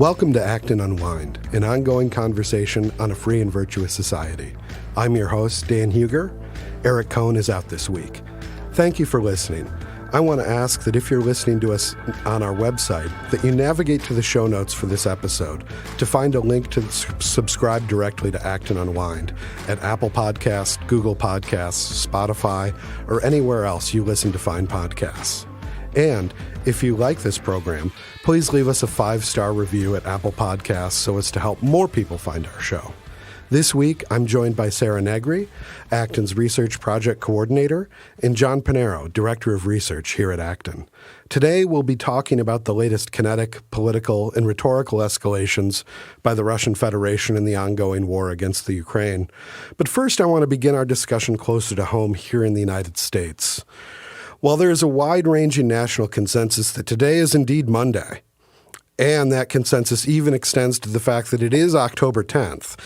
Welcome to Act and Unwind, an ongoing conversation on a free and virtuous society. I'm your host, Dan Huger. Eric Cohn is out this week. Thank you for listening. I want to ask that if you're listening to us on our website, that you navigate to the show notes for this episode to find a link to subscribe directly to Act and Unwind at Apple Podcasts, Google Podcasts, Spotify, or anywhere else you listen to find podcasts. And if you like this program, please leave us a 5-star review at Apple Podcasts so as to help more people find our show. This week, I'm joined by Sarah Negri, Acton's Research Project Coordinator, and John Pinheiro, Director of Research here at Acton. Today, we'll be talking about the latest kinetic, political, and rhetorical escalations by the Russian Federation in the ongoing war against the Ukraine. But first, I want to begin our discussion closer to home here in the United States. While there is a wide-ranging national consensus that today is indeed Monday, and that consensus even extends to the fact that it is October 10th,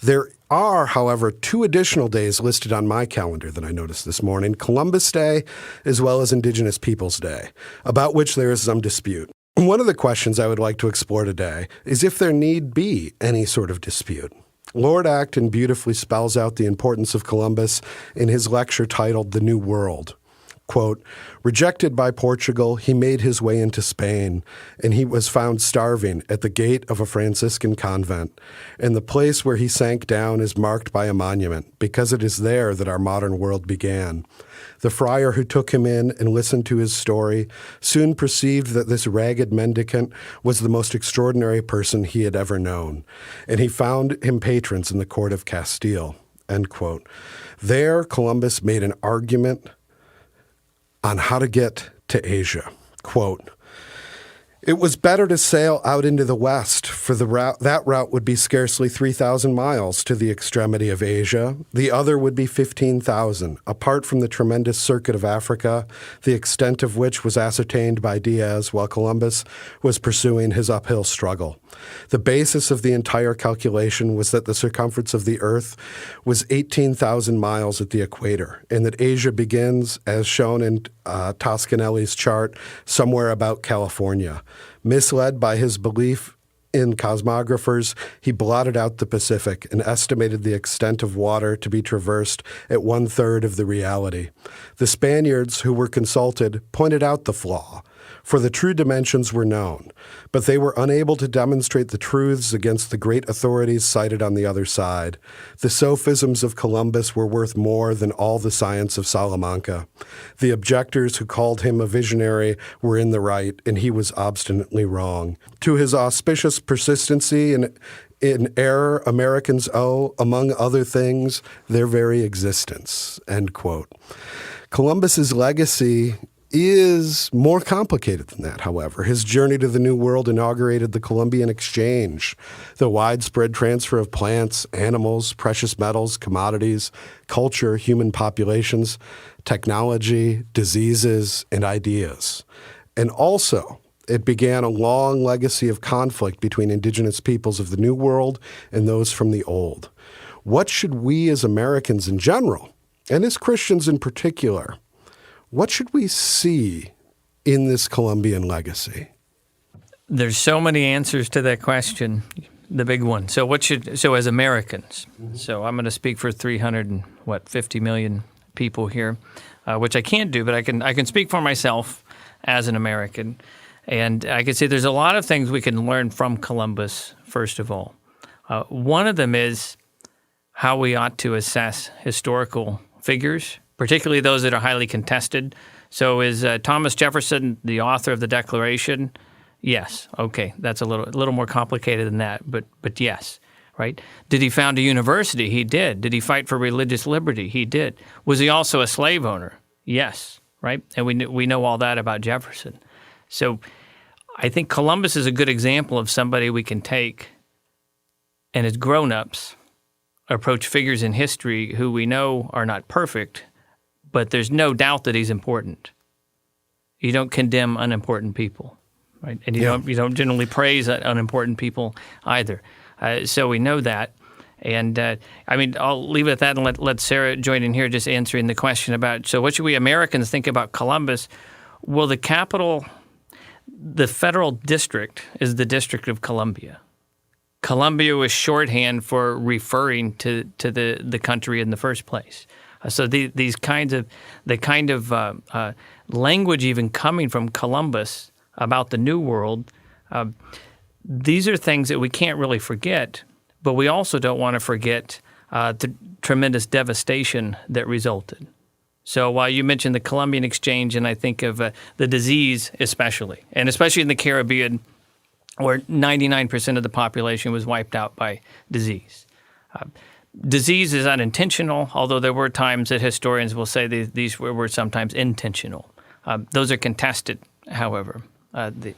there are, however, 2 additional days listed on my calendar that I noticed this morning, Columbus Day as well as Indigenous Peoples Day, about which there is some dispute. One of the questions I would like to explore today is if there need be any sort of dispute. Lord Acton beautifully spells out the importance of Columbus in his lecture titled The New World. Quote, rejected by Portugal, he made his way into Spain, and he was found starving at the gate of a Franciscan convent. And the place where he sank down is marked by a monument, because it is there that our modern world began. The friar who took him in and listened to his story soon perceived that this ragged mendicant was the most extraordinary person he had ever known, and he found him patrons in the court of Castile, end quote. There, Columbus made an argument on how to get to Asia. Quote, it was better to sail out into the west, for that route would be scarcely 3,000 miles to the extremity of Asia. The other would be 15,000, apart from the tremendous circuit of Africa, the extent of which was ascertained by Diaz while Columbus was pursuing his uphill struggle. The basis of the entire calculation was that the circumference of the Earth was 18,000 miles at the equator, and that Asia begins, as shown in Toscanelli's chart, somewhere about California. Misled by his belief in cosmographers, he blotted out the Pacific and estimated the extent of water to be traversed at 1/3 of the reality. The Spaniards who were consulted pointed out the flaw, for the true dimensions were known, but they were unable to demonstrate the truths against the great authorities cited on the other side. The sophisms of Columbus were worth more than all the science of Salamanca. The objectors who called him a visionary were in the right, and he was obstinately wrong. To his auspicious persistency in error, Americans owe, among other things, their very existence, end quote. Columbus's legacy is more complicated than that, however. His journey to the New World inaugurated the Columbian Exchange, the widespread transfer of plants, animals, precious metals, commodities, culture, human populations, technology, diseases, and ideas. And also, it began a long legacy of conflict between indigenous peoples of the New World and those from the Old. What should we as Americans in general, and as Christians in particular, what should we see in this Columbian legacy? There's so many answers to that question, the big one. So as Americans, so I'm going to speak for 50 million people here, which I can't do, but I can speak for myself as an American. And I can say there's a lot of things we can learn from Columbus, first of all. One of them is how we ought to assess historical figures, particularly those that are highly contested. So is Thomas Jefferson the author of the Declaration? Yes. Okay, that's a little more complicated than that, but yes, right? Did he found a university? He did. Did he fight for religious liberty? He did. Was he also a slave owner? Yes, right? And we know all that about Jefferson. So I think Columbus is a good example of somebody we can take and as grown-ups approach figures in history who we know are not perfect, but there's no doubt that he's important. You don't condemn unimportant people, right? And you don't generally praise unimportant people either. So we know that. And I'll leave it at that and let Sarah join in here just answering the question about, so what should we Americans think about Columbus? Well, the capital the federal district is the District of Columbia. Columbia was shorthand for referring to the country in the first place. So these kinds of language even coming from Columbus about the New World, these are things that we can't really forget, but we also don't want to forget the tremendous devastation that resulted. So while you mentioned the Columbian Exchange, and I think of the disease especially, and especially in the Caribbean, where 99% of the population was wiped out by disease. Disease is unintentional, although there were times that historians will say these were sometimes intentional. Those are contested, however. The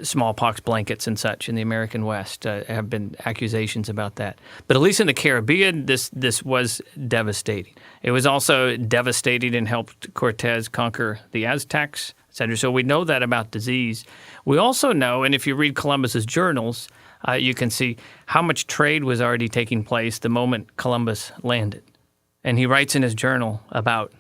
smallpox blankets and such in the American West have been accusations about that. But at least in the Caribbean, this was devastating. It was also devastating and helped Cortez conquer the Aztecs, etc. So we know that about disease. We also know, and if you read Columbus's journals, you can see how much trade was already taking place the moment Columbus landed. And he writes in his journal about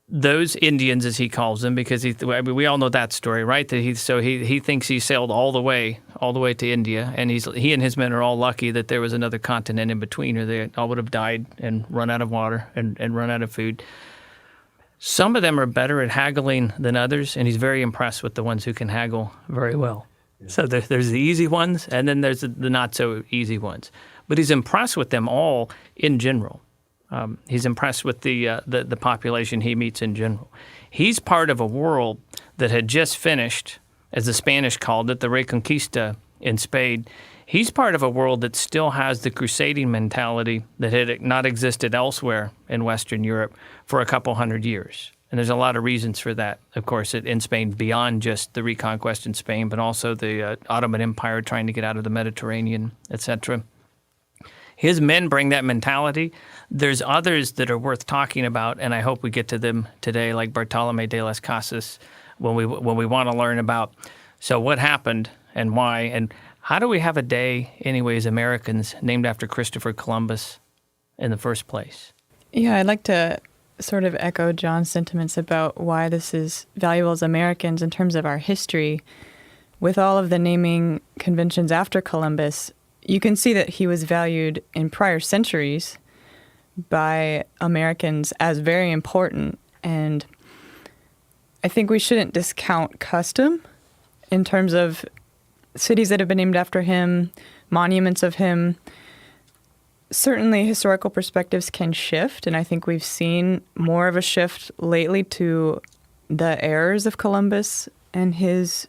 those Indians, as he calls them, because we all know that story, right? That he thinks he sailed all the way to India, and he and his men are all lucky that there was another continent in between, or they all would have died and run out of water and run out of food. Some of them are better at haggling than others, and he's very impressed with the ones who can haggle very well. Yeah. So there's the easy ones, and then there's the not so easy ones. But he's impressed with them all in general. He's impressed with the population he meets in general. He's part of a world that had just finished, as the Spanish called it, the Reconquista in Spain. He's part of a world that still has the crusading mentality that had not existed elsewhere in Western Europe for a couple hundred years. And there's a lot of reasons for that, of course, in Spain, beyond just the reconquest in Spain, but also the Ottoman Empire trying to get out of the Mediterranean, etc. His men bring that mentality. There's others that are worth talking about, and I hope we get to them today, like Bartolomé de las Casas, when we want to learn about, so what happened and why, and how do we have a day, anyways, Americans, named after Christopher Columbus in the first place? Yeah, I'd like to sort of echo John's sentiments about why this is valuable as Americans in terms of our history. With all of the naming conventions after Columbus, you can see that he was valued in prior centuries by Americans as very important. And I think we shouldn't discount custom in terms of cities that have been named after him, monuments of him. Certainly historical perspectives can shift, and I think we've seen more of a shift lately to the errors of Columbus and his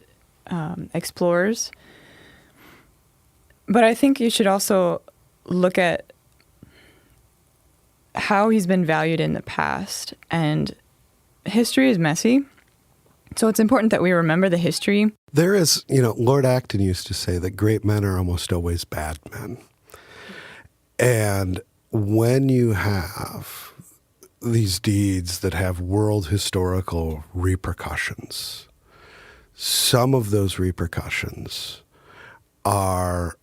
explorers. But I think you should also look at how he's been valued in the past. And history is messy, so it's important that we remember the history. There is, Lord Acton used to say that great men are almost always bad men. And when you have these deeds that have world historical repercussions, some of those repercussions are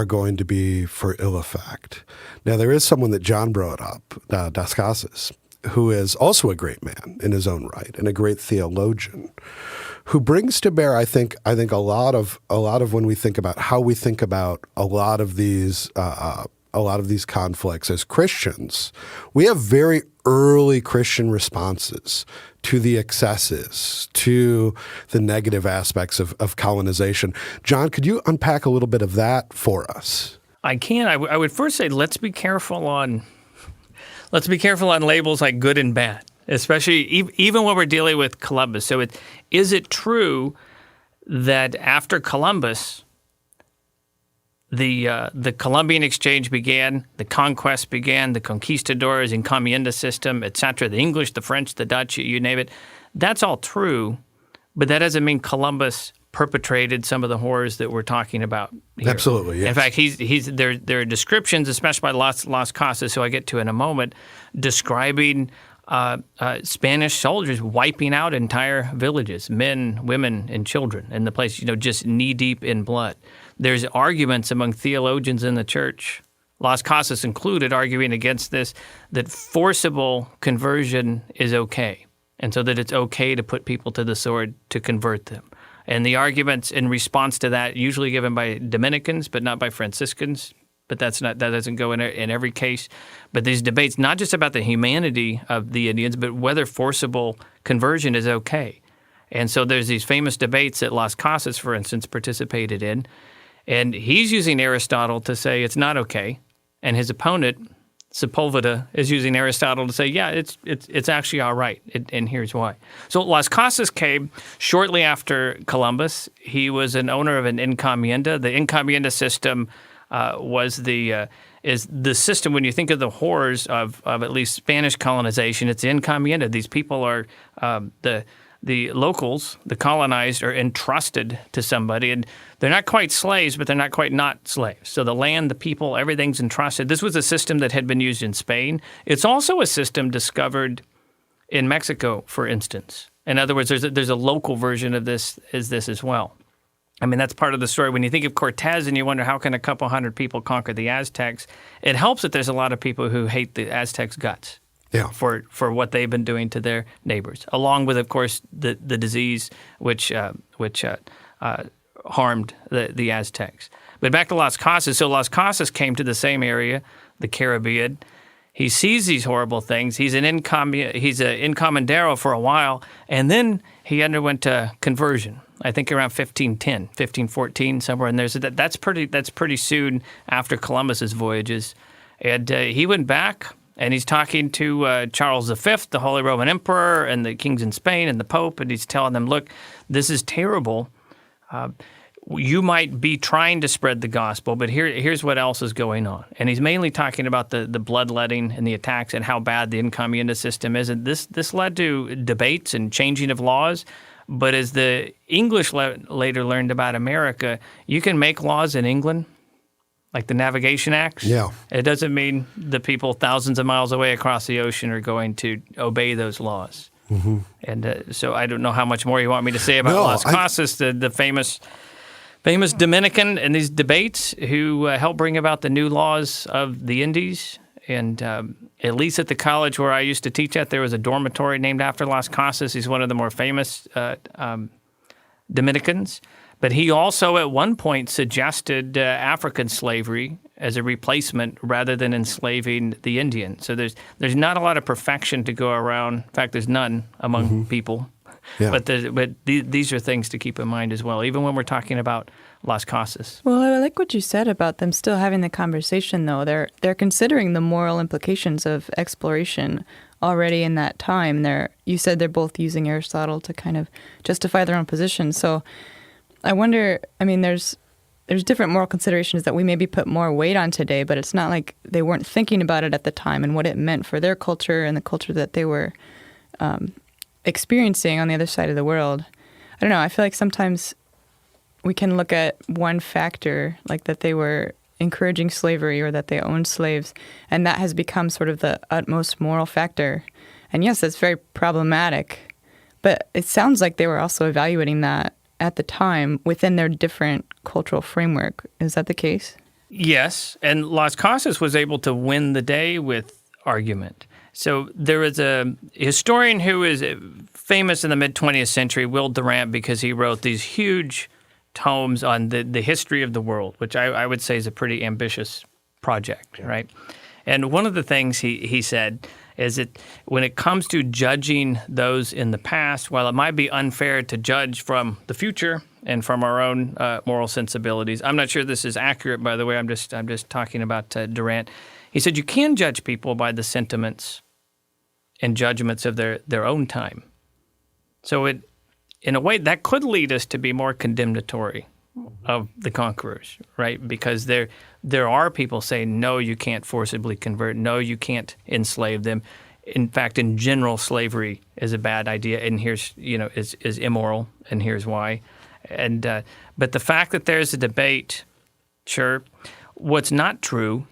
going to be for ill effect. Now, there is someone that John brought up, Das Casas, who is also a great man in his own right and a great theologian, who brings to bear, I think a lot of when we think about how we think about a lot of these conflicts as Christians. We have very early Christian responses to the excesses, to the negative aspects of colonization. John, could you unpack a little bit of that for us? I can. I would first say let's be careful on labels like good and bad, especially even when we're dealing with Columbus. So is it true that after Columbus, the Columbian Exchange began, the conquest began, the conquistadors, encomienda system, etc., the English, the French, the Dutch, you name it? That's all true, but that doesn't mean Columbus perpetrated some of the horrors that we're talking about here. Absolutely, yes. In fact, there are descriptions, especially by Las Casas, who I get to in a moment, describing Spanish soldiers wiping out entire villages, men, women, and children in the place, just knee-deep in blood. There's arguments among theologians in the church, Las Casas included, arguing against this, that forcible conversion is okay. and so that it's okay to put people to the sword to convert them. And the arguments in response to that, usually given by Dominicans, but not by Franciscans, but that doesn't go in every case. But these debates, not just about the humanity of the Indians, but whether forcible conversion is okay. And so there's these famous debates that Las Casas, for instance, participated in, and he's using Aristotle to say it's not okay, and his opponent, Sepulveda, is using Aristotle to say, yeah, it's actually all right, and here's why. So Las Casas came shortly after Columbus. He was an owner of an encomienda. The encomienda system is the system, when you think of the horrors of at least Spanish colonization, it's the encomienda. These people are the locals, the colonized, are entrusted to somebody, and they're not quite slaves, but they're not quite not slaves. So the land, the people, everything's entrusted. This was a system that had been used in Spain. It's also a system discovered in Mexico, for instance. In other words, there's a local version of this as well. I mean, that's part of the story. When you think of Cortez and you wonder how can a couple hundred people conquer the Aztecs, it helps that there's a lot of people who hate the Aztecs' guts. Yeah. For what they've been doing to their neighbors, along with, of course, the disease which harmed the Aztecs. But back to Las Casas. So Las Casas came to the same area, the Caribbean. He sees these horrible things. He's an encomendero for a while, and then he underwent a conversion. I think around 1510, 1514, somewhere in there. So that's pretty soon after Columbus's voyages, and he went back. And he's talking to Charles V, the Holy Roman Emperor, and the kings in Spain and the Pope, and he's telling them, look, this is terrible. You might be trying to spread the gospel, but here's what else is going on. And he's mainly talking about the bloodletting and the attacks and how bad the encomienda system is. And this led to debates and changing of laws. But as the English later learned about America, you can make laws in England, like the Navigation Acts. Yeah. It doesn't mean the people thousands of miles away across the ocean are going to obey those laws. Mm-hmm. And so I don't know how much more you want me to say about Las Casas, the famous Dominican in these debates who helped bring about the new laws of the Indies. And at least at the college where I used to teach at, there was a dormitory named after Las Casas. He's one of the more famous Dominicans. But he also at one point suggested African slavery as a replacement rather than enslaving the Indian. So there's not a lot of perfection to go around. In fact, there's none among people. Yeah. But these are things to keep in mind as well, even when we're talking about Las Casas. Well, I like what you said about them still having the conversation, though. They're considering the moral implications of exploration already in that time. You said they're both using Aristotle to kind of justify their own position. So I wonder, I mean, there's different moral considerations that we maybe put more weight on today, but it's not like they weren't thinking about it at the time and what it meant for their culture and the culture that they were experiencing on the other side of the world. I don't know, I feel like sometimes we can look at one factor, like that they were encouraging slavery or that they owned slaves, and that has become sort of the utmost moral factor. And yes, that's very problematic, but it sounds like they were also evaluating that at the time within their different cultural framework. Is that the case? Yes, and Las Casas was able to win the day with argument. So there is a historian who is famous in the mid-20th century, Will Durant, because he wrote these huge tomes on the history of the world, which I would say is a pretty ambitious project, right? And one of the things he said is that when it comes to judging those in the past, while it might be unfair to judge from the future and from our own moral sensibilities, I'm not sure this is accurate, by the way. I'm just talking about Durant. He said you can judge people by the sentiments and judgments of their own time. So in a way, that could lead us to be more condemnatory of the conquerors, right? Because there are people saying, no, you can't forcibly convert. No, you can't enslave them. In fact, in general, slavery is a bad idea, and here's, is immoral, and here's why. And but the fact that there's a debate, sure. What's not true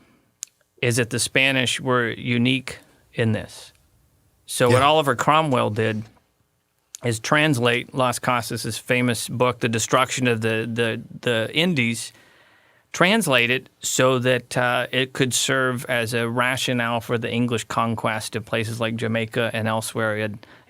is that the Spanish were unique in this. So what Oliver Cromwell did is translate Las Casas' famous book, The Destruction of the Indies, translate it so that it could serve as a rationale for the English conquest of places like Jamaica and elsewhere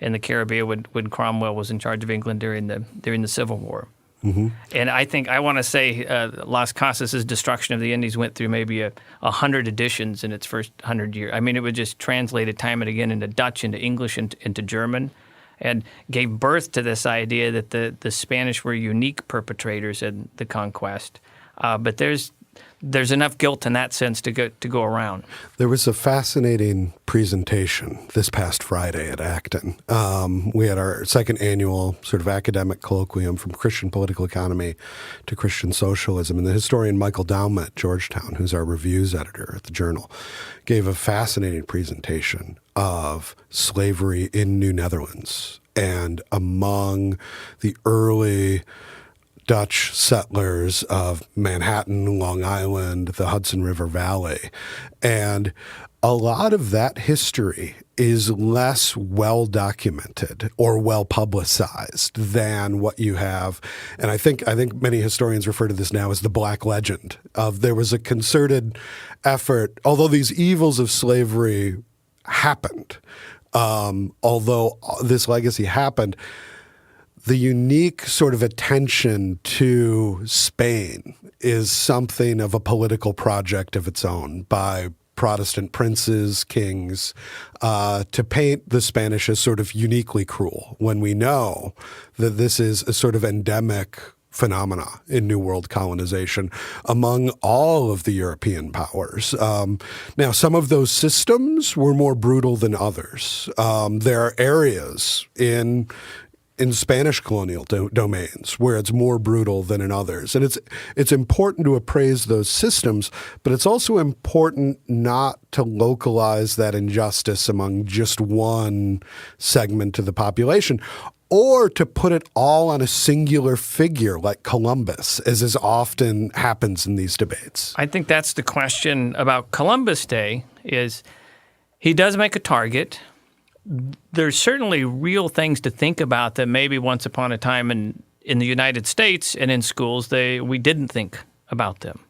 in the Caribbean when Cromwell was in charge of England during the Civil War. Mm-hmm. And I want to say Las Casas' destruction of the Indies went through maybe 100 editions in its first 100 years. I mean, it was just translated time and again into Dutch, into English, into German, and gave birth to this idea that the Spanish were unique perpetrators in the conquest. But there's enough guilt in that sense to go around. There was a fascinating presentation this past Friday at Acton. We had our second annual sort of academic colloquium from Christian political economy to Christian socialism. And the historian Michael Dauma at Georgetown, who's our reviews editor at the Journal, gave a fascinating presentation of slavery in New Netherlands and among the early Dutch settlers of Manhattan, Long Island, the Hudson River Valley. And a lot of that history is less well documented or well publicized than what you have. And I think many historians refer to this now as the Black Legend of there was a concerted effort, although these evils of slavery happened, although this legacy happened, the unique sort of attention to Spain is something of a political project of its own by Protestant princes, kings, to paint the Spanish as sort of uniquely cruel when we know that this is a sort of endemic phenomena in New World colonization among all of the European powers. Now, some of those systems were more brutal than others. There are areas in Spanish colonial domains where it's more brutal than in others. And it's important to appraise those systems, but it's also important not to localize that injustice among just one segment of the population or to put it all on a singular figure like Columbus, as is often happens in these debates. I think that's the question about Columbus Day is he does make a target. There's certainly real things to think about that maybe once upon a time in the United States and in schools we didn't think about them.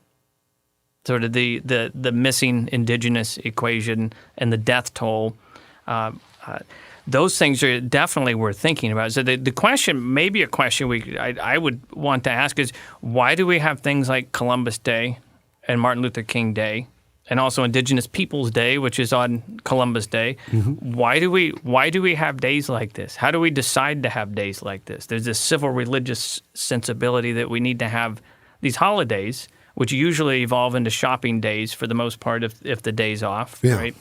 Sort of the missing indigenous equation and the death toll. Those things are definitely worth thinking about. So the question, maybe a question I would want to ask is why do we have things like Columbus Day and Martin Luther King Day? And also Indigenous Peoples Day, which is on Columbus Day. Mm-hmm. Why do we have days like this? How do we decide to have days like this? There's this civil religious sensibility that we need to have these holidays, which usually evolve into shopping days for the most part if the day's off, yeah. Right?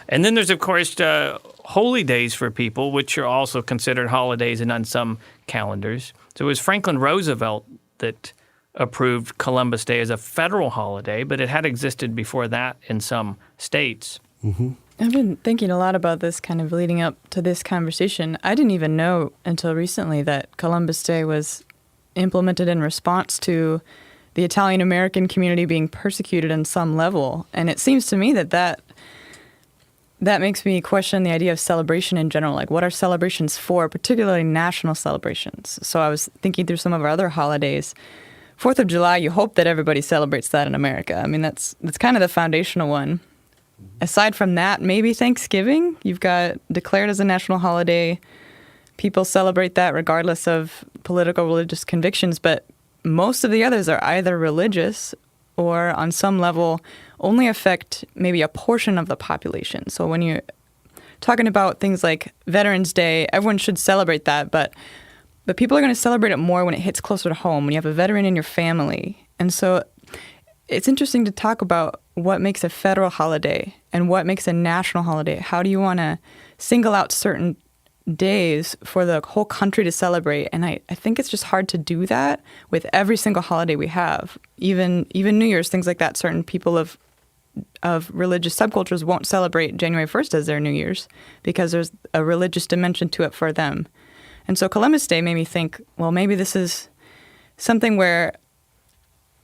And then there's, of course, holy days for people, which are also considered holidays and on some calendars. So it was Franklin Roosevelt that approved Columbus Day as a federal holiday, but it had existed before that in some states. Mm-hmm. I've been thinking a lot about this kind of leading up to this conversation. I didn't even know until recently that Columbus Day was implemented in response to the Italian-American community being persecuted on some level. And it seems to me that makes me question the idea of celebration in general. Like, what are celebrations for, particularly national celebrations? So I was thinking through some of our other holidays. 4th of July, you hope that everybody celebrates that in America. I mean, that's kind of the foundational one. Aside from that, maybe Thanksgiving. You've got declared as a national holiday. People celebrate that regardless of political religious convictions, but most of the others are either religious or on some level only affect maybe a portion of the population. So when you're talking about things like Veterans Day, everyone should celebrate that, but people are going to celebrate it more when it hits closer to home, when you have a veteran in your family. And so it's interesting to talk about what makes a federal holiday and what makes a national holiday. How do you want to single out certain days for the whole country to celebrate? And I think it's just hard to do that with every single holiday we have. Even New Year's, things like that. Certain people of religious subcultures won't celebrate January 1st as their New Year's because there's a religious dimension to it for them. And so Columbus Day made me think, well, maybe this is something where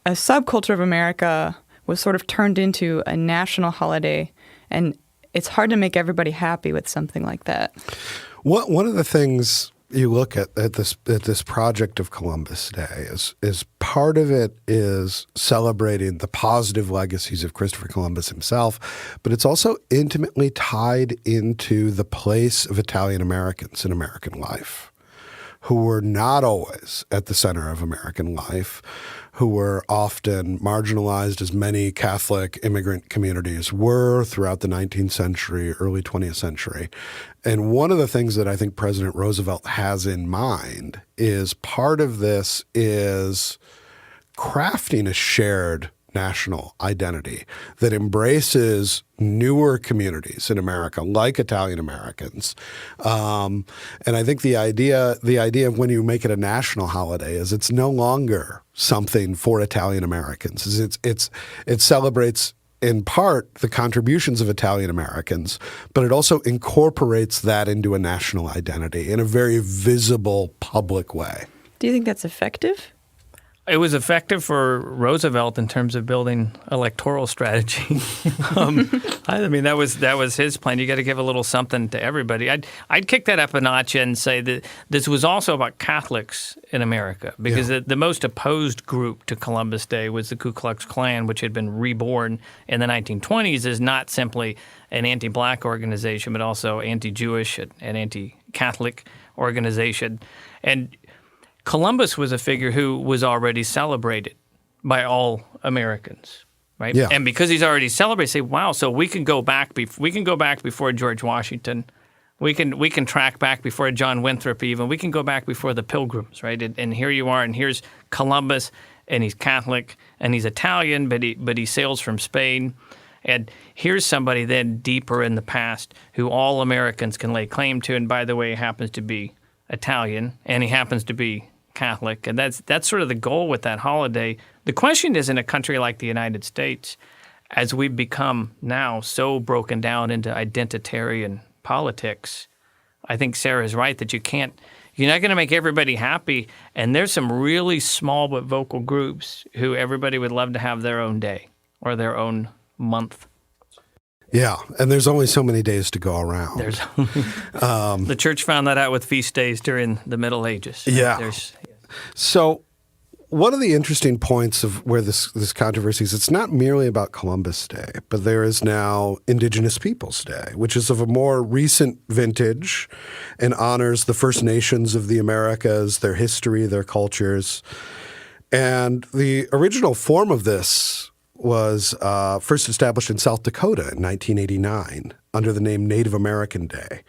a subculture of America was sort of turned into a national holiday, and it's hard to make everybody happy with something like that. One of the things you look at this project of Columbus Day, is part of it is celebrating the positive legacies of Christopher Columbus himself, but it's also intimately tied into the place of Italian Americans in American life, who were not always at the center of American life, who were often marginalized, as many Catholic immigrant communities were throughout the 19th century, early 20th century. And one of the things that I think President Roosevelt has in mind is part of this is crafting a shared national identity that embraces newer communities in America, like Italian Americans. And I think the idea of when you make it a national holiday is it's no longer something for Italian Americans. It celebrates in part the contributions of Italian Americans, but it also incorporates that into a national identity in a very visible, public way. Do you think that's effective? It was effective for Roosevelt in terms of building electoral strategy. I mean, that was his plan. You got to give a little something to everybody. I'd kick that up a notch and say that this was also about Catholics in America, because the most opposed group to Columbus Day was the Ku Klux Klan, which had been reborn in the 1920s as not simply an anti-black organization, but also anti-Jewish and anti-Catholic organization. And Columbus was a figure who was already celebrated by all Americans, right? Yeah. And because he's already celebrated, say, wow, so we can go back before George Washington. We can track back before John Winthrop even. We can go back before the Pilgrims, right? And here you are, and here's Columbus, and he's Catholic, and he's Italian, but he sails from Spain. And here's somebody then deeper in the past who all Americans can lay claim to, and by the way, happens to be Italian, and he happens to be Catholic, and that's sort of the goal with that holiday. The question is, in a country like the United States, as we've become now so broken down into identitarian politics, I think Sarah's right that you're not going to make everybody happy, and there's some really small but vocal groups who everybody would love to have their own day or their own month. Yeah, and there's only so many days to go around. The church found that out with feast days during the Middle Ages. Yeah. So one of the interesting points of where this controversy is, it's not merely about Columbus Day, but there is now Indigenous Peoples Day, which is of a more recent vintage and honors the First Nations of the Americas, their history, their cultures. And the original form of this was first established in South Dakota in 1989 under the name Native American Day,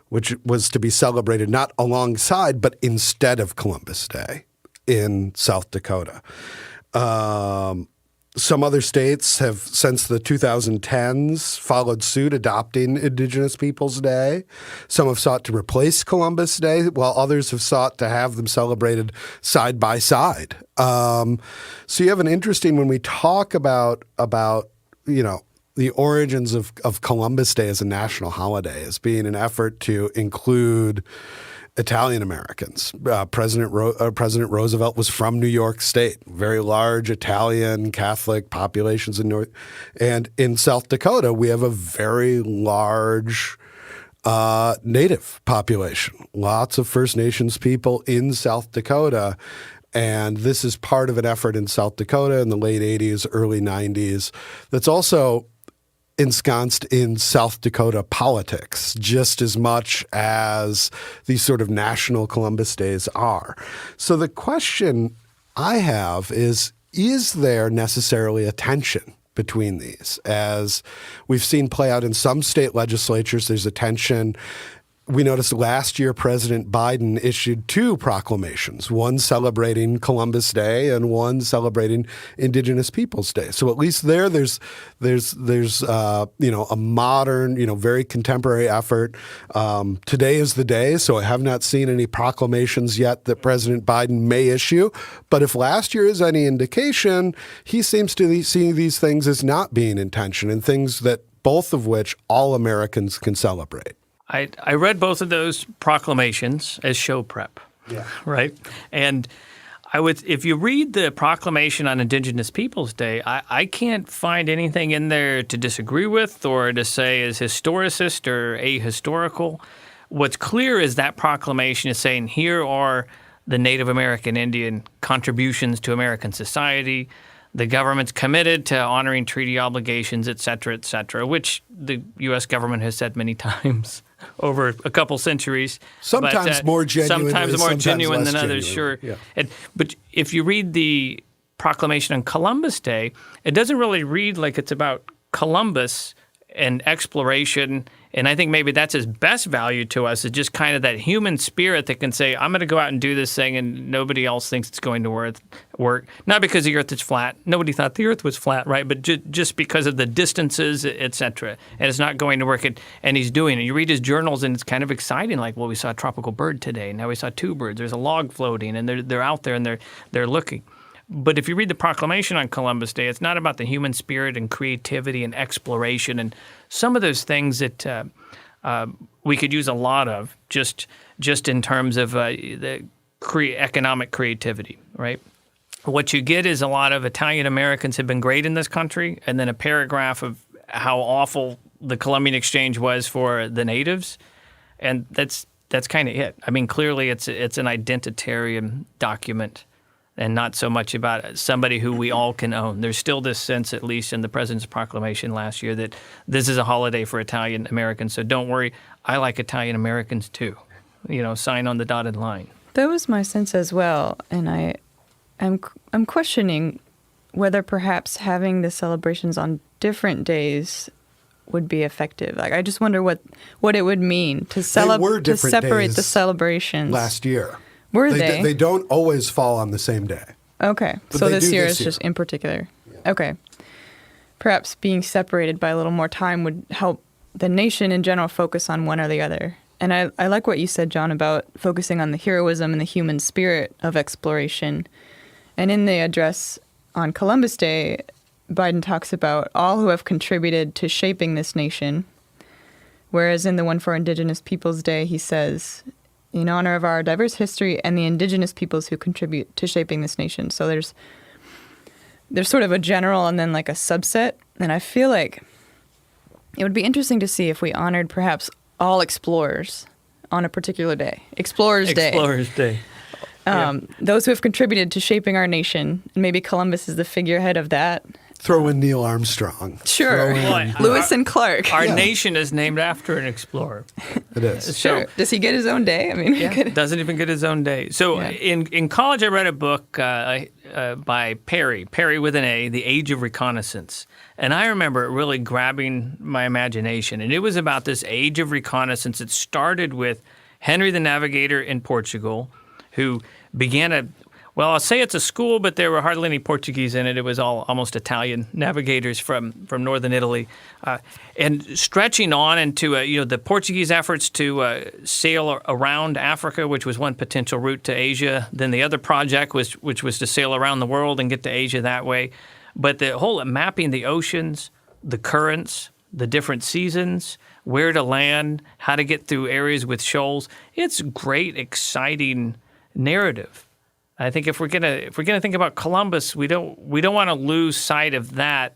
which was to be celebrated not alongside but instead of Columbus Day in South Dakota. Some other states have, since the 2010s, followed suit adopting Indigenous Peoples Day. Some have sought to replace Columbus Day, while others have sought to have them celebrated side by side. So you have an interesting, when we talk about the origins of Columbus Day as a national holiday, as being an effort to include Italian Americans. President Roosevelt was from New York State, very large Italian Catholic populations and in South Dakota, we have a very large Native population, lots of First Nations people in South Dakota. And this is part of an effort in South Dakota in the late 80s, early 90s that's also ensconced in South Dakota politics just as much as these sort of national Columbus Days are. So the question I have is there necessarily a tension between these? As we've seen play out in some state legislatures, there's a tension. We noticed last year President Biden issued two proclamations, one celebrating Columbus Day and one celebrating Indigenous Peoples Day. So at least there's a modern, very contemporary effort. Today is the day, so I have not seen any proclamations yet that President Biden may issue. But if last year is any indication, he seems to be seeing these things as not being in tension and things that both of which all Americans can celebrate. I read both of those proclamations as show prep, right? And if you read the proclamation on Indigenous Peoples Day, I can't find anything in there to disagree with or to say is historicist or ahistorical. what's clear is that proclamation is saying here are the Native American Indian contributions to American society. The government's committed to honoring treaty obligations, et cetera, which the U.S. government has said many times over a couple centuries. Sometimes more genuine. Sometimes more genuine than others, genuine. sure. Yeah. But if you read the proclamation on Columbus Day, it doesn't really read like it's about Columbus and exploration. And I think maybe that's his best value to us, is just kind of that human spirit that can say, I'm going to go out and do this thing and nobody else thinks it's going to work. Not because the earth is flat. Nobody thought the earth was flat, right? But just because of the distances, et cetera. And it's not going to work. And he's doing it. You read his journals and it's kind of exciting. Like, well, we saw a tropical bird today. Now we saw two birds. There's a log floating and they're out there and they're looking. But if you read the proclamation on Columbus Day, it's not about the human spirit and creativity and exploration and some of those things that we could use a lot of just in terms of the economic creativity, right? What you get is a lot of Italian Americans have been great in this country, and then a paragraph of how awful the Columbian Exchange was for the natives, and that's kind of it. I mean, clearly it's an identitarian document, and not so much about somebody who we all can own. There's still this sense, at least in the President's proclamation last year, that this is a holiday for Italian Americans. So don't worry, I like Italian Americans too. Sign on the dotted line. That was my sense as well, and I'm questioning whether perhaps having the celebrations on different days would be effective. Like, I just wonder what it would mean to separate the celebrations last year. Were they? They don't always fall on the same day. Okay. But so this year this is just in particular. Yeah. Okay. Perhaps being separated by a little more time would help the nation in general focus on one or the other. And I like what you said, John, about focusing on the heroism and the human spirit of exploration. And in the address on Columbus Day, Biden talks about all who have contributed to shaping this nation. Whereas in the one for Indigenous Peoples Day, he says, in honor of our diverse history and the indigenous peoples who contribute to shaping this nation. So there's sort of a general and then like a subset. And I feel like it would be interesting to see if we honored perhaps all explorers on a particular day. Explorers Day. Those who have contributed to shaping our nation. And maybe Columbus is the figurehead of that. Throw in Neil Armstrong. Sure. Lewis and Clark. Our nation is named after an explorer. It is. Sure. Does he get his own day? I mean, doesn't even get his own day. So in college, I read a book by Perry with an A, The Age of Reconnaissance. And I remember it really grabbing my imagination. And it was about this age of reconnaissance. It started with Henry the Navigator in Portugal, who began I'll say it's a school, but there were hardly any Portuguese in it. It was all almost Italian navigators from northern Italy, and stretching on into the Portuguese efforts to sail around Africa, which was one potential route to Asia. Then the other project which was to sail around the world and get to Asia that way. But the whole mapping the oceans, the currents, the different seasons, where to land, how to get through areas with shoals. It's great, exciting narrative. I think if we're gonna think about Columbus, we don't want to lose sight of that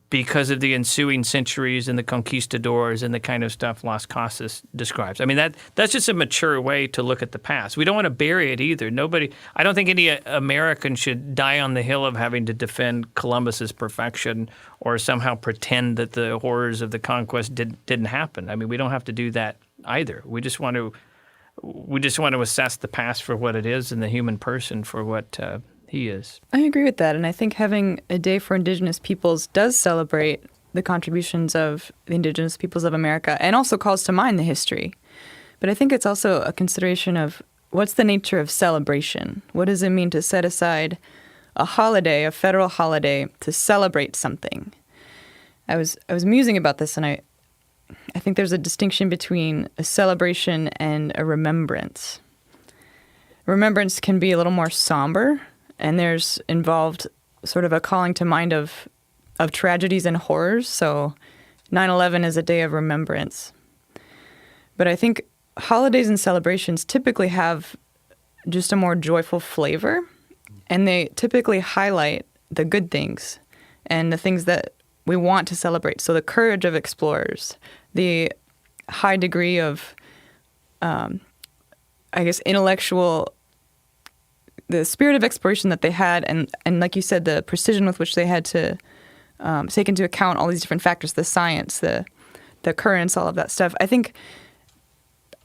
because of the ensuing centuries and the conquistadors and the kind of stuff Las Casas describes. I mean, that's just a mature way to look at the past. We don't want to bury it either. I don't think any American should die on the hill of having to defend Columbus's perfection or somehow pretend that the horrors of the conquest didn't happen. I mean, we don't have to do that either. We just want to assess the past for what it is and the human person for what he is. I agree with that. And I think having a day for Indigenous peoples does celebrate the contributions of the Indigenous peoples of America and also calls to mind the history. But I think it's also a consideration of what's the nature of celebration? What does it mean to set aside a holiday, a federal holiday, to celebrate something? I was musing about this, and I think there's a distinction between a celebration and a remembrance. Remembrance can be a little more somber, and there's involved sort of a calling to mind of tragedies and horrors. So 9/11 is a day of remembrance. But I think holidays and celebrations typically have just a more joyful flavor, and they typically highlight the good things and the things that we want to celebrate. So the courage of explorers, the high degree of I guess, the spirit of exploration that they had, and like you said, the precision with which they had to take into account all these different factors, the science, the currents, all of that stuff. I think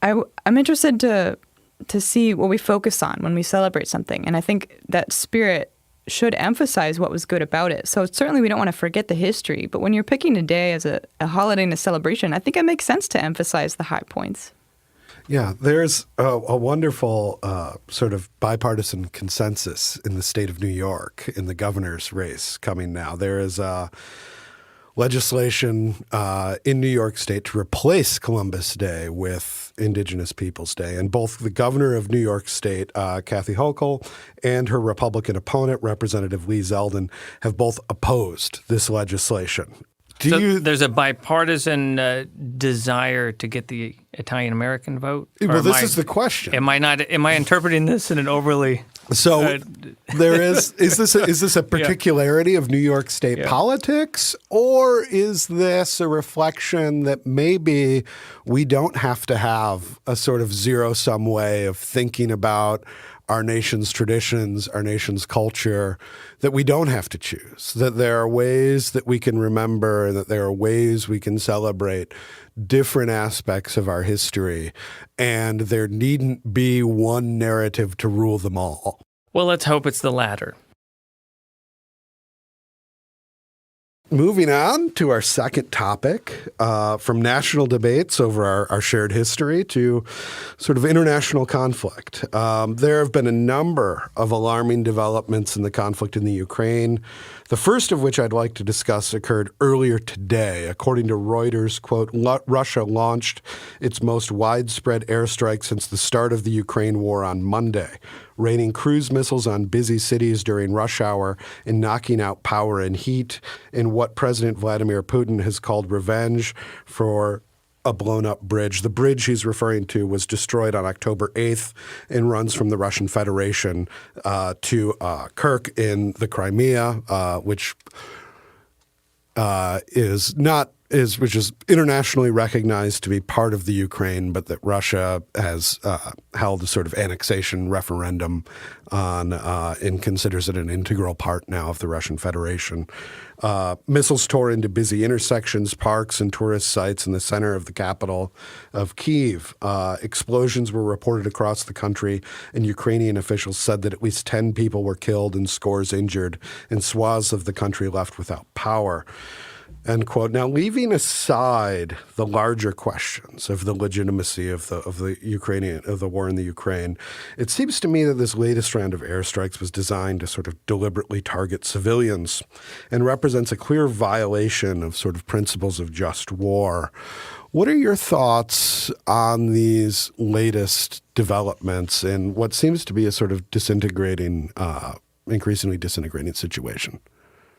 I'm interested to see what we focus on when we celebrate something. And I think that spirit should emphasize what was good about it. So certainly we don't want to forget the history, but when you're picking a day as a holiday and a celebration, I think it makes sense to emphasize the high points. Yeah, there's a wonderful sort of bipartisan consensus in the state of New York in the governor's race coming now. There is legislation in New York State to replace Columbus Day with Indigenous Peoples Day. And both the governor of New York State, Kathy Hochul, and her Republican opponent, Representative Lee Zeldin, have both opposed this legislation. There's a bipartisan desire to get the Italian-American vote? Well, this is the question. Am I interpreting this in an overly... So there is this a particularity of New York State politics, or is this a reflection that maybe we don't have to have a sort of zero-sum way of thinking about our nation's traditions, our nation's culture, that we don't have to choose, that there are ways that we can remember and that there are ways we can celebrate different aspects of our history, and there needn't be one narrative to rule them all? Well, let's hope it's the latter. Moving on to our second topic, from national debates over our shared history to sort of international conflict. There have been a number of alarming developments in the conflict in the Ukraine, the first of which I'd like to discuss occurred earlier today. According to Reuters, quote, Russia launched its most widespread airstrike since the start of the Ukraine war on Monday, raining cruise missiles on busy cities during rush hour and knocking out power and heat in what President Vladimir Putin has called revenge for a blown-up bridge. The bridge he's referring to was destroyed on October 8th and runs from the Russian Federation to Kirk in the Crimea, which is internationally recognized to be part of the Ukraine, but that Russia has held a sort of annexation referendum on and considers it an integral part now of the Russian Federation. Missiles tore into busy intersections, parks, and tourist sites in the center of the capital of Kyiv. Explosions were reported across the country, and Ukrainian officials said that at least 10 people were killed and scores injured, and swaths of the country left without power. End quote. Now, leaving aside the larger questions of the legitimacy of the war in the Ukraine, it seems to me that this latest round of airstrikes was designed to sort of deliberately target civilians and represents a clear violation of sort of principles of just war. What are your thoughts on these latest developments and what seems to be a sort of increasingly disintegrating situation?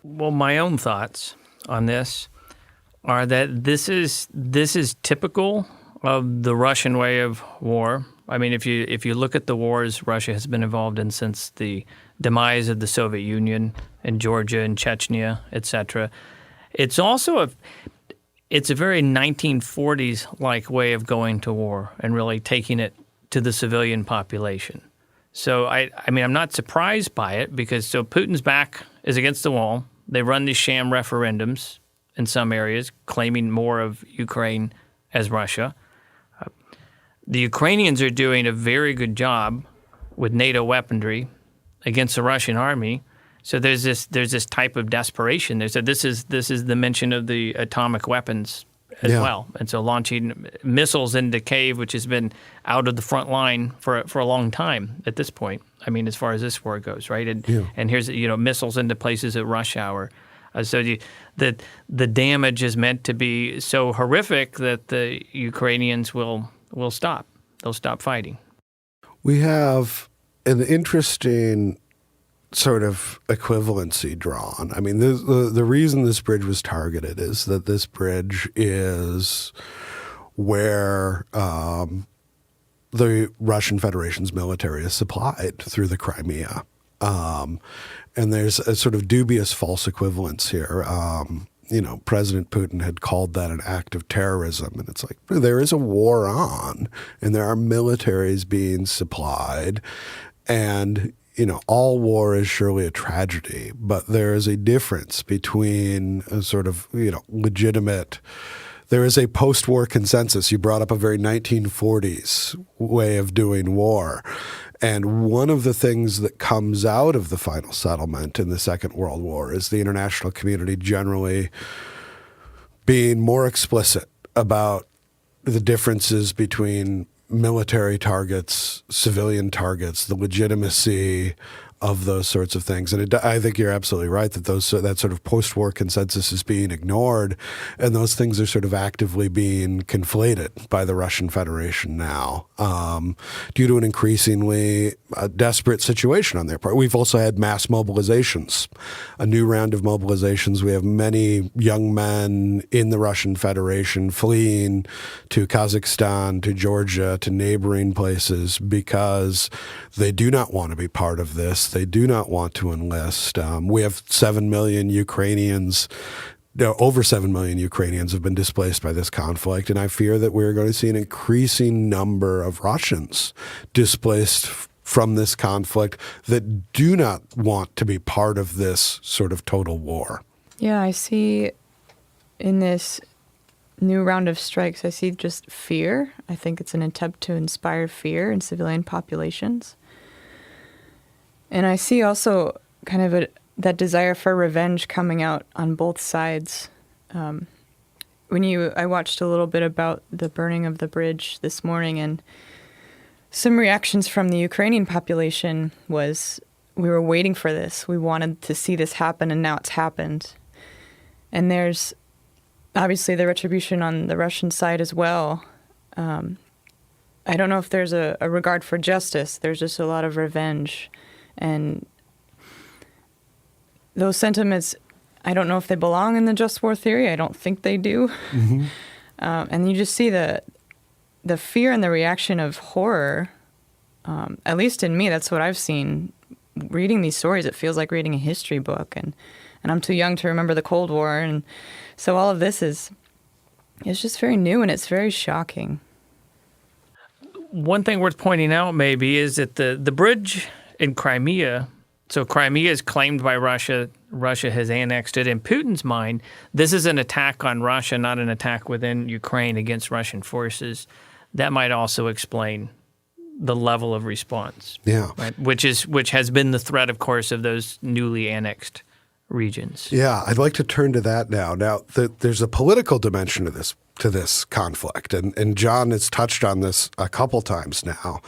Well, my own thoughts on this are that this is typical of the Russian way of war. I mean, if you look at the wars Russia has been involved in since the demise of the Soviet Union in Georgia and Chechnya, etc., it's also it's a very 1940s-like way of going to war and really taking it to the civilian population. So I mean, I'm not surprised by it because Putin's back is against the wall. They run these sham referendums in some areas, claiming more of Ukraine as Russia. The Ukrainians are doing a very good job with NATO weaponry against the Russian army. So there's this type of desperation. This is the mention of the atomic weapons as well, and so launching missiles into Kyiv, which has been out of the front line for a long time at this point. I mean, as far as this war goes, right? And here's missiles into places at rush hour. So the damage is meant to be so horrific that the Ukrainians will stop. They'll stop fighting. We have an interesting sort of equivalency drawn. I mean, the reason this bridge was targeted is that this bridge is where the Russian Federation's military is supplied through the Crimea. And there's a sort of dubious false equivalence here. President Putin had called that an act of terrorism. And it's like, there is a war on, and there are militaries being supplied. And, all war is surely a tragedy, but there is a difference between a sort of, legitimate. There is a post-war consensus. You brought up a very 1940s way of doing war. And one of the things that comes out of the final settlement in the Second World War is the international community generally being more explicit about the differences between military targets, civilian targets, the legitimacy of those sorts of things. And I think you're absolutely right that that sort of post-war consensus is being ignored, and those things are sort of actively being conflated by the Russian Federation now due to an increasingly desperate situation on their part. We've also had mass mobilizations, a new round of mobilizations. We have many young men in the Russian Federation fleeing to Kazakhstan, to Georgia, to neighboring places because they do not want to be part of this. They do not want to enlist. We have 7 million Ukrainians. Over 7 million Ukrainians have been displaced by this conflict, and I fear that we're going to see an increasing number of Russians displaced from this conflict that do not want to be part of this sort of total war. Yeah, I see in this new round of strikes, I see just fear. I think it's an attempt to inspire fear in civilian populations. And I see also kind of that desire for revenge coming out on both sides. I watched a little bit about the burning of the bridge this morning, and some reactions from the Ukrainian population was, we were waiting for this. We wanted to see this happen, and now it's happened. And there's obviously the retribution on the Russian side as well. I don't know if there's a regard for justice. There's just a lot of revenge. And those sentiments, I don't know if they belong in the just war theory. I don't think they do. Mm-hmm. And you just see the fear and the reaction of horror. At least in me, that's what I've seen. Reading these stories, it feels like reading a history book. And I'm too young to remember the Cold War. And so all of this it's just very new, and it's very shocking. One thing worth pointing out maybe is that the bridge in Crimea, so Crimea is claimed by Russia. Russia has annexed it. In Putin's mind, this is an attack on Russia, not an attack within Ukraine against Russian forces. That might also explain the level of response. Yeah. Right? Which has been the threat, of course, of those newly annexed regions. Yeah, I'd like to turn to that now. Now, there's a political dimension to this conflict, and John has touched on this a couple times now.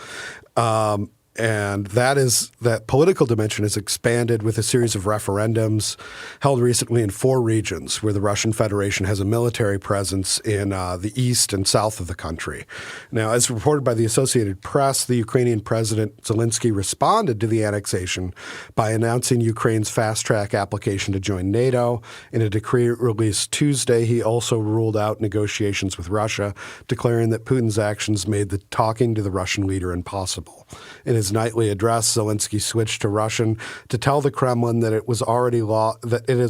And that political dimension is expanded with a series of referendums held recently in 4 regions where the Russian Federation has a military presence in the east and south of the country. Now, as reported by the Associated Press, the Ukrainian President Zelensky responded to the annexation by announcing Ukraine's fast-track application to join NATO. In a decree released Tuesday, he also ruled out negotiations with Russia, declaring that Putin's actions made the talking to the Russian leader impossible. In his nightly address, Zelensky switched to Russian to tell the Kremlin that it has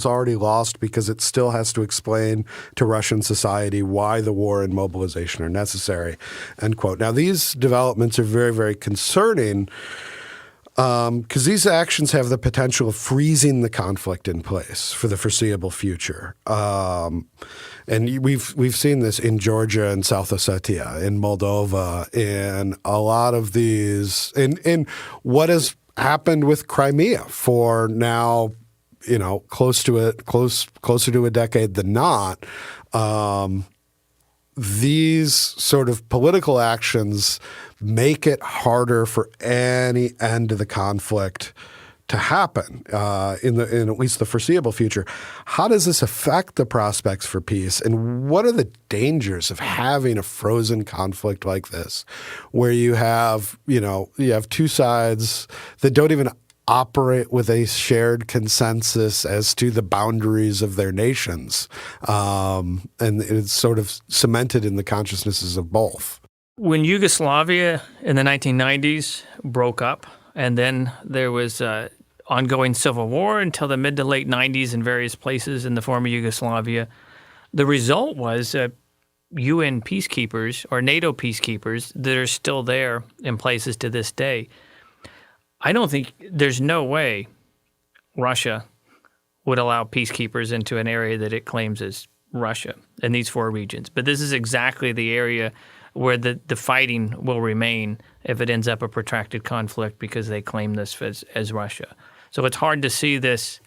already lost because it still has to explain to Russian society why the war and mobilization are necessary, end quote. Now, these developments are very, very concerning because these actions have the potential of freezing the conflict in place for the foreseeable future. And we've seen this in Georgia and South Ossetia, in Moldova, in a lot of these, in what has happened with Crimea for now, closer to a decade than not. These sort of political actions make it harder for any end of the conflict to happen in at least the foreseeable future. How does this affect the prospects for peace, and what are the dangers of having a frozen conflict like this, where you have two sides that don't even operate with a shared consensus as to the boundaries of their nations, and it's sort of cemented in the consciousnesses of both? When Yugoslavia in the 1990s broke up, and then there was ongoing civil war until the mid to late 90s in various places in the former Yugoslavia. The result was UN peacekeepers or NATO peacekeepers that are still there in places to this day. I don't think there's no way Russia would allow peacekeepers into an area that it claims is Russia in these 4 regions. But this is exactly the area where the fighting will remain if it ends up a protracted conflict because they claim this as Russia. So it's hard to see this.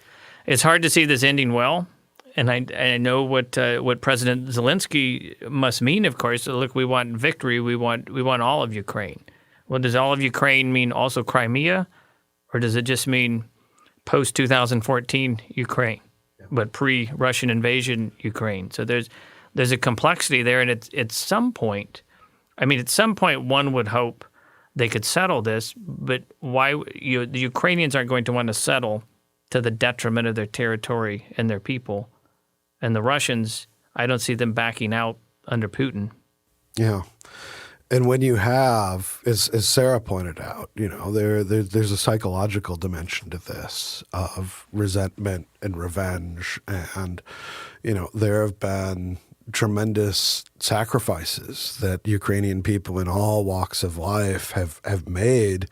It's hard to see this ending well. And I know what President Zelensky must mean. Of course, look, we want victory. We want all of Ukraine. Well, does all of Ukraine mean also Crimea, or does it just mean post 2014 Ukraine, but pre-Russian invasion Ukraine? So there's a complexity there, and at some point, one would hope they could settle this, but why the Ukrainians aren't going to want to settle to the detriment of their territory and their people. And the Russians, I don't see them backing out under Putin. Yeah. And when you have, as Sarah pointed out, there's a psychological dimension to this of resentment and revenge. And, there have been tremendous sacrifices that Ukrainian people in all walks of life have made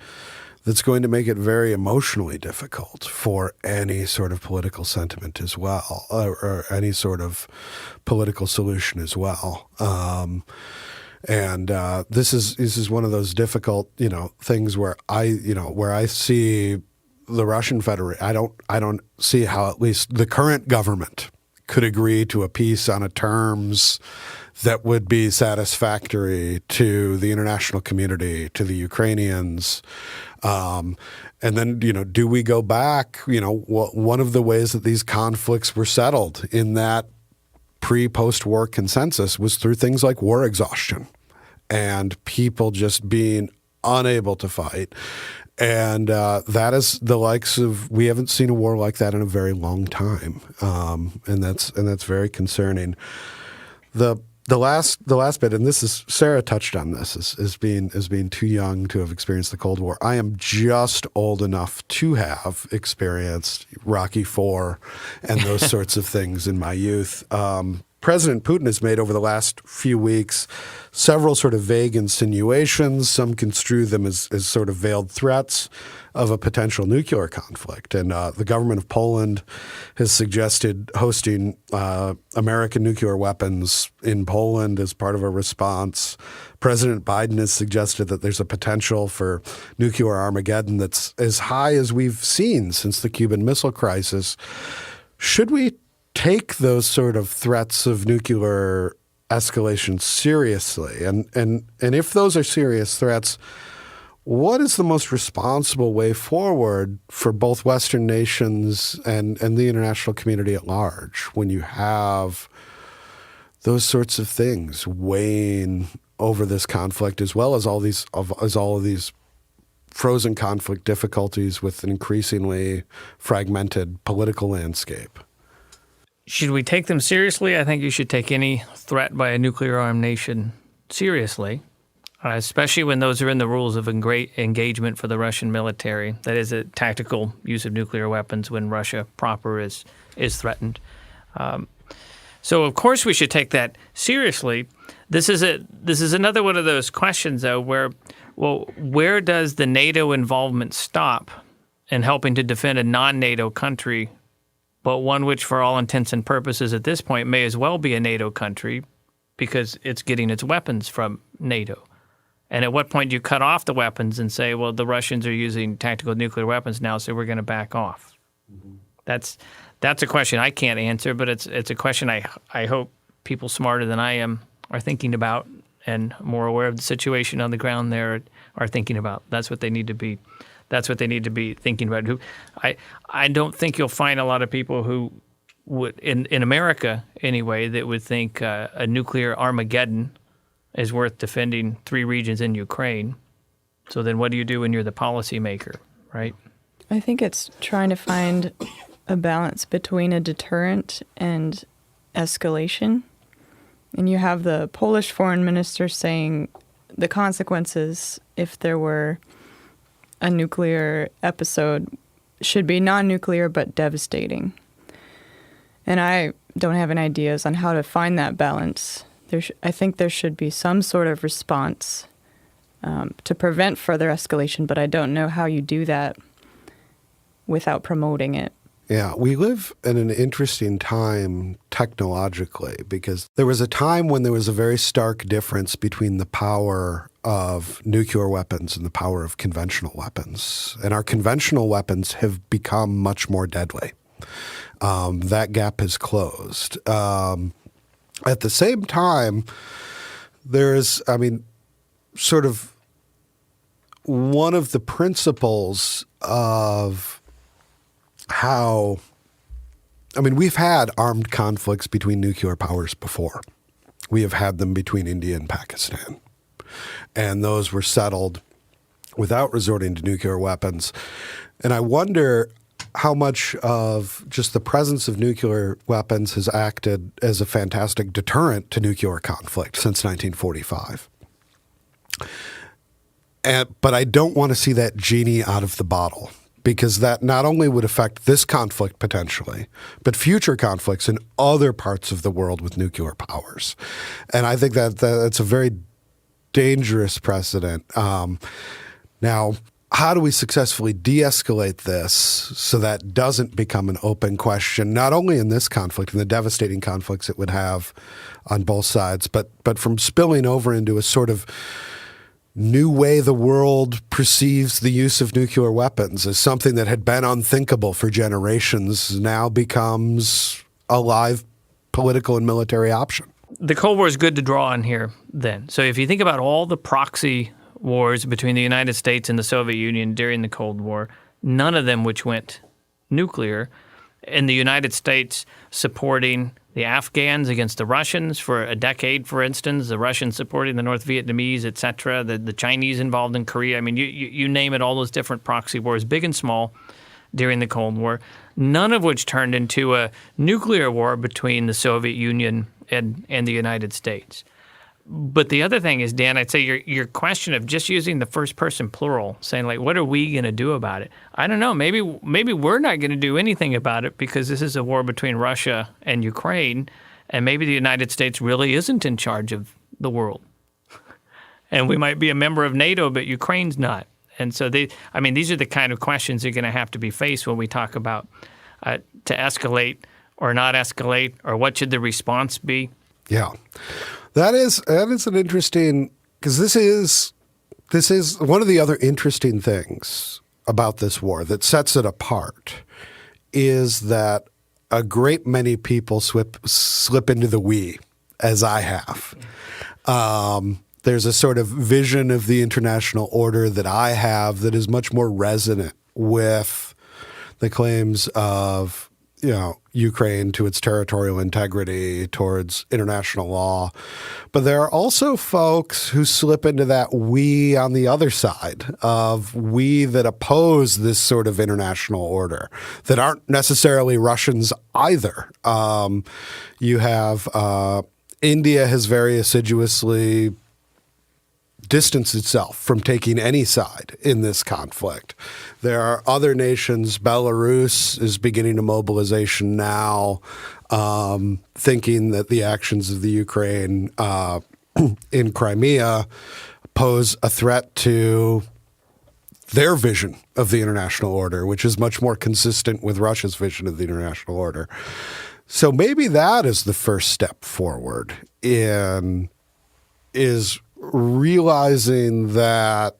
that's going to make it very emotionally difficult for any sort of political sentiment as well, or any sort of political solution as well. And this is one of those difficult, things where I see the Russian Federation. I don't see how at least the current government could agree to a peace on a terms that would be satisfactory to the international community, to the Ukrainians. And then, do we go back? One of the ways that these conflicts were settled in that pre-post-war consensus was through things like war exhaustion and people just being unable to fight. And that is the likes of, we haven't seen a war like that in a very long time. And that's very concerning. The last bit, and this is, Sarah touched on this, as being too young to have experienced the Cold War. I am just old enough to have experienced Rocky IV and those sorts of things in my youth. President Putin has made over the last few weeks several sort of vague insinuations. Some construe them as sort of veiled threats of a potential nuclear conflict. And the government of Poland has suggested hosting American nuclear weapons in Poland as part of a response. President Biden has suggested that there's a potential for nuclear Armageddon that's as high as we've seen since the Cuban Missile Crisis. Should we take those sort of threats of nuclear escalation seriously? And if those are serious threats, what is the most responsible way forward for both Western nations and the international community at large when you have those sorts of things weighing over this conflict, as well as all of these frozen conflict difficulties with an increasingly fragmented political landscape? Should we take them seriously? I think you should take any threat by a nuclear-armed nation seriously, especially when those are in the rules of engagement for the Russian military. That is a tactical use of nuclear weapons when Russia proper is threatened. So of course we should take that seriously. This is another one of those questions, though, where does the NATO involvement stop in helping to defend a non-NATO country, but one which, for all intents and purposes at this point, may as well be a NATO country because it's getting its weapons from NATO? And at what point do you cut off the weapons and say, well, the Russians are using tactical nuclear weapons now, so we're going to back off? Mm-hmm. That's a question I can't answer, but it's a question I hope people smarter than I am are thinking about, and more aware of the situation on the ground there are thinking about. That's what they need to be. That's what they need to be thinking about. I don't think you'll find a lot of people who would, in America anyway, that would think a nuclear Armageddon is worth defending 3 regions in Ukraine. So then what do you do when you're the policymaker, right? I think it's trying to find a balance between a deterrent and escalation. And you have the Polish foreign minister saying the consequences if there were a nuclear episode should be non-nuclear but devastating. And I don't have any ideas on how to find that balance. I think there should be some sort of response to prevent further escalation, but I don't know how you do that without promoting it. Yeah, we live in an interesting time technologically, because there was a time when there was a very stark difference between the power of nuclear weapons and the power of conventional weapons. And our conventional weapons have become much more deadly. That gap has closed. At the same time, there is, sort of one of the principles of how, we've had armed conflicts between nuclear powers before. We have had them between India and Pakistan. And those were settled without resorting to nuclear weapons. And I wonder how much of just the presence of nuclear weapons has acted as a fantastic deterrent to nuclear conflict since 1945. But I don't want to see that genie out of the bottle, because that not only would affect this conflict potentially, but future conflicts in other parts of the world with nuclear powers. And I think that's a very dangerous precedent. Now, how do we successfully de-escalate this so that doesn't become an open question, not only in this conflict and the devastating conflicts it would have on both sides, but from spilling over into a sort of new way the world perceives the use of nuclear weapons as something that had been unthinkable for generations now becomes a live political and military option. The Cold War is good to draw on here then. So if you think about all the proxy wars between the United States and the Soviet Union during the Cold War, none of them which went nuclear, and the United States supporting the Afghans against the Russians for a decade, for instance, the Russians supporting the North Vietnamese, et cetera, the Chinese involved in Korea. You name it, all those different proxy wars, big and small, during the Cold War, none of which turned into a nuclear war between the Soviet Union and the United States. But the other thing is, Dan, I'd say your question of just using the first person plural, saying like, what are we going to do about it? I don't know. Maybe we're not going to do anything about it because this is a war between Russia and Ukraine, and maybe the United States really isn't in charge of the world. And we might be a member of NATO, but Ukraine's not. And so these are the kind of questions you're going to have to be faced when we talk about to escalate or not escalate, or what should the response be? Yeah. That is an interesting, because this is one of the other interesting things about this war that sets it apart, is that a great many people slip into the we, as I have. There's a sort of vision of the international order that I have that is much more resonant with the claims of, Ukraine to its territorial integrity, towards international law. But there are also folks who slip into that we on the other side of we that oppose this sort of international order, that aren't necessarily Russians either. You have India has very assiduously distance itself from taking any side in this conflict. There are other nations. Belarus is beginning a mobilization now, thinking that the actions of the Ukraine in Crimea pose a threat to their vision of the international order, which is much more consistent with Russia's vision of the international order. So maybe that is the first step forward is realizing that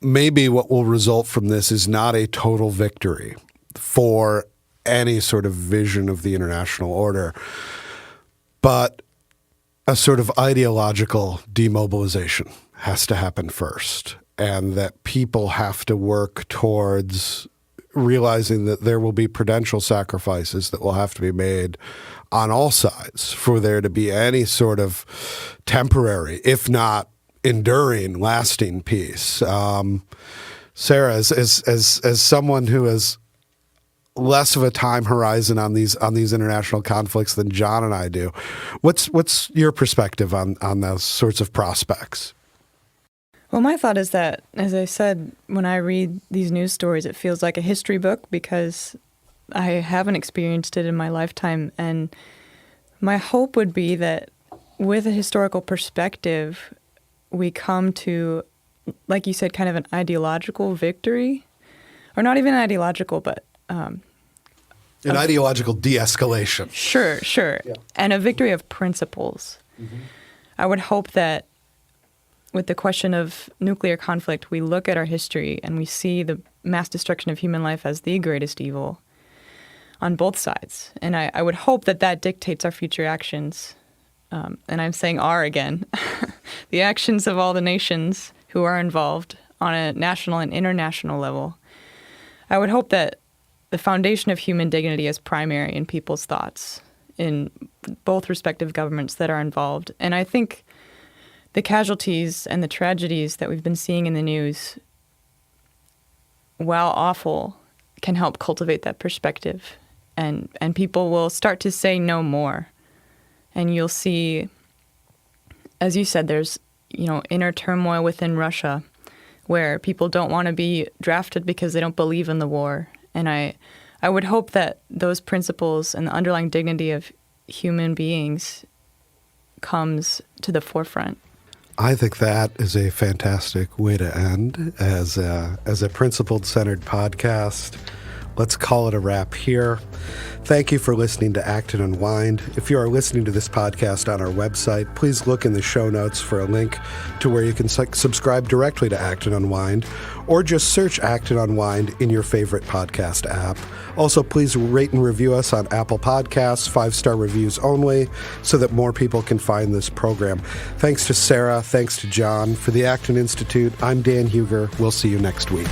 maybe what will result from this is not a total victory for any sort of vision of the international order, but a sort of ideological demobilization has to happen first, and that people have to work towards realizing that there will be prudential sacrifices that will have to be made on all sides for there to be any sort of temporary, if not enduring, lasting peace. Sarah, as someone who has less of a time horizon on these international conflicts than John and I do, what's your perspective on those sorts of prospects? Well, my thought is that, as I said, when I read these news stories, it feels like a history book because I haven't experienced it in my lifetime. And my hope would be that with a historical perspective, we come to, like you said, kind of an ideological victory. Or not even ideological, but an ideological de-escalation. Sure. Yeah. And a victory of principles. Mm-hmm. I would hope that with the question of nuclear conflict, we look at our history and we see the mass destruction of human life as the greatest evil on both sides. And I would hope that that dictates our future actions. And I'm saying "are" again. The actions of all the nations who are involved on a national and international level. I would hope that the foundation of human dignity is primary in people's thoughts in both respective governments that are involved. And I think the casualties and the tragedies that we've been seeing in the news, while awful, can help cultivate that perspective. And people will start to say no more. And you'll see, as you said, there's inner turmoil within Russia where people don't want to be drafted because they don't believe in the war. And I would hope that those principles and the underlying dignity of human beings comes to the forefront. I think that is a fantastic way to end as a principled-centered podcast. Let's call it a wrap here. Thank you for listening to Act and Unwind. If you are listening to this podcast on our website, please look in the show notes for a link to where you can subscribe directly to Act and Unwind, or just search Act and Unwind in your favorite podcast app. Also, please rate and review us on Apple Podcasts, 5-star reviews only, so that more people can find this program. Thanks to Sarah. Thanks to John. For the Acton Institute, I'm Dan Huger. We'll see you next week.